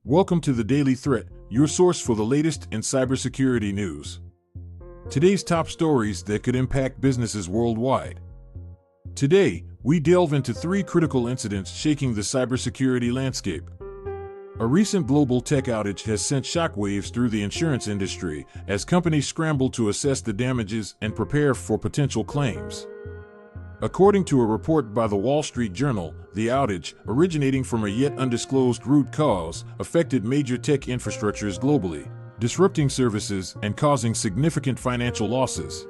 Welcome to the Daily Threat, your source for the latest in cybersecurity news. Today's top stories that could impact businesses worldwide. Today, we delve into 3 critical incidents shaking the cybersecurity landscape. A recent global tech outage has sent shockwaves through the insurance industry as companies scramble to assess the damages and prepare for potential claims. According to a report by the Wall Street Journal, the outage, originating from a yet undisclosed root cause, affected major tech infrastructures globally, disrupting services and causing significant financial losses.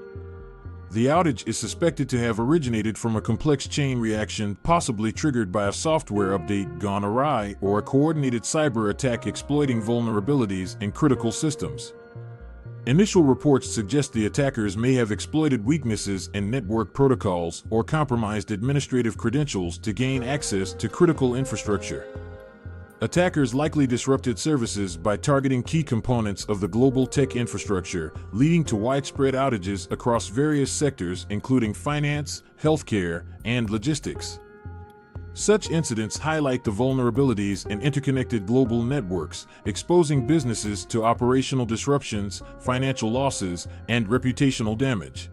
The outage is suspected to have originated from a complex chain reaction possibly triggered by a software update gone awry or a coordinated cyber attack exploiting vulnerabilities in critical systems. Initial reports suggest the attackers may have exploited weaknesses in network protocols or compromised administrative credentials to gain access to critical infrastructure. Attackers likely disrupted services by targeting key components of the global tech infrastructure, leading to widespread outages across various sectors including finance, healthcare, and logistics. Such incidents highlight the vulnerabilities in interconnected global networks, exposing businesses to operational disruptions, financial losses, and reputational damage.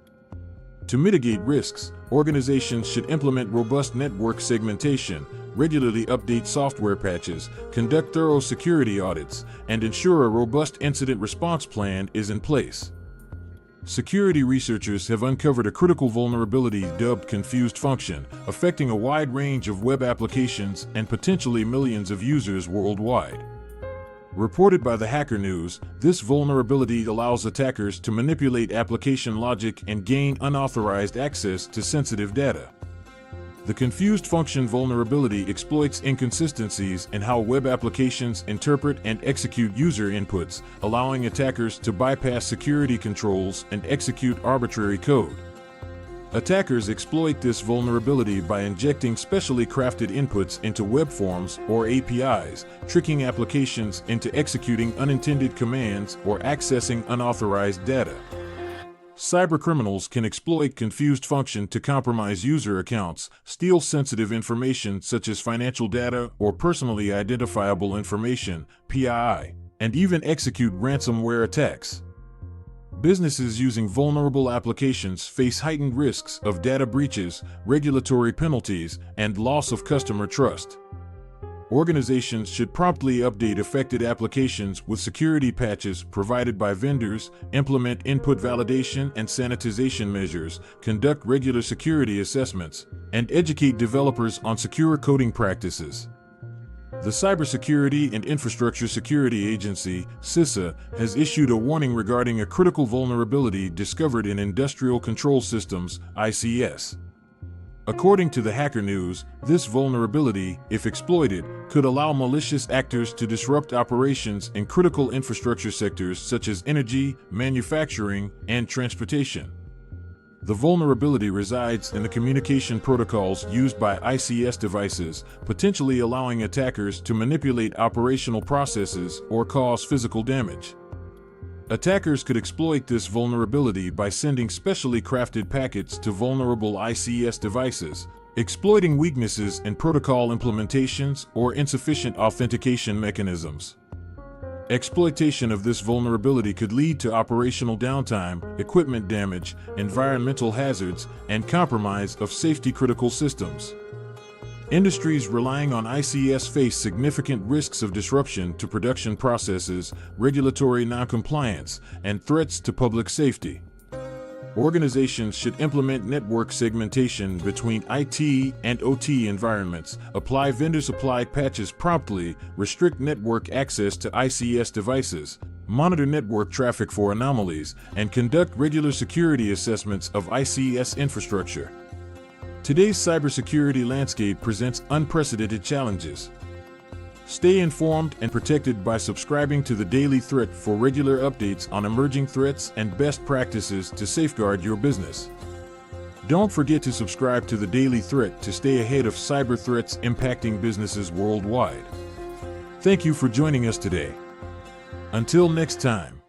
To mitigate risks, organizations should implement robust network segmentation, regularly update software patches, conduct thorough security audits, and ensure a robust incident response plan is in place. Security researchers have uncovered a critical vulnerability dubbed ConfusedFunction, affecting a wide range of web applications and potentially millions of users worldwide. Reported by the Hacker News, this vulnerability allows attackers to manipulate application logic and gain unauthorized access to sensitive data. The ConfusedFunction vulnerability exploits inconsistencies in how web applications interpret and execute user inputs, allowing attackers to bypass security controls and execute arbitrary code. Attackers exploit this vulnerability by injecting specially crafted inputs into web forms or APIs, tricking applications into executing unintended commands or accessing unauthorized data. Cybercriminals can exploit ConfusedFunction to compromise user accounts, steal sensitive information such as financial data or personally identifiable information (PII), and even execute ransomware attacks. Businesses using vulnerable applications face heightened risks of data breaches, regulatory penalties, and loss of customer trust. Organizations should promptly update affected applications with security patches provided by vendors, implement input validation and sanitization measures, conduct regular security assessments, and educate developers on secure coding practices. The Cybersecurity and Infrastructure Security Agency, CISA, has issued a warning regarding a critical vulnerability discovered in industrial control systems, ICS. According to the Hacker News, this vulnerability, if exploited, could allow malicious actors to disrupt operations in critical infrastructure sectors such as energy, manufacturing, and transportation. The vulnerability resides in the communication protocols used by ICS devices, potentially allowing attackers to manipulate operational processes or cause physical damage. Attackers could exploit this vulnerability by sending specially crafted packets to vulnerable ICS devices, exploiting weaknesses in protocol implementations or insufficient authentication mechanisms. Exploitation of this vulnerability could lead to operational downtime, equipment damage, environmental hazards, and compromise of safety-critical systems. Industries relying on ICS face significant risks of disruption to production processes, regulatory noncompliance, and threats to public safety. Organizations should implement network segmentation between IT and OT environments, apply vendor-supplied patches promptly, restrict network access to ICS devices, monitor network traffic for anomalies, and conduct regular security assessments of ICS infrastructure. Today's cybersecurity landscape presents unprecedented challenges. Stay informed and protected by subscribing to the Daily Threat for regular updates on emerging threats and best practices to safeguard your business. Don't forget to subscribe to the Daily Threat to stay ahead of cyber threats impacting businesses worldwide. Thank you for joining us today. Until next time.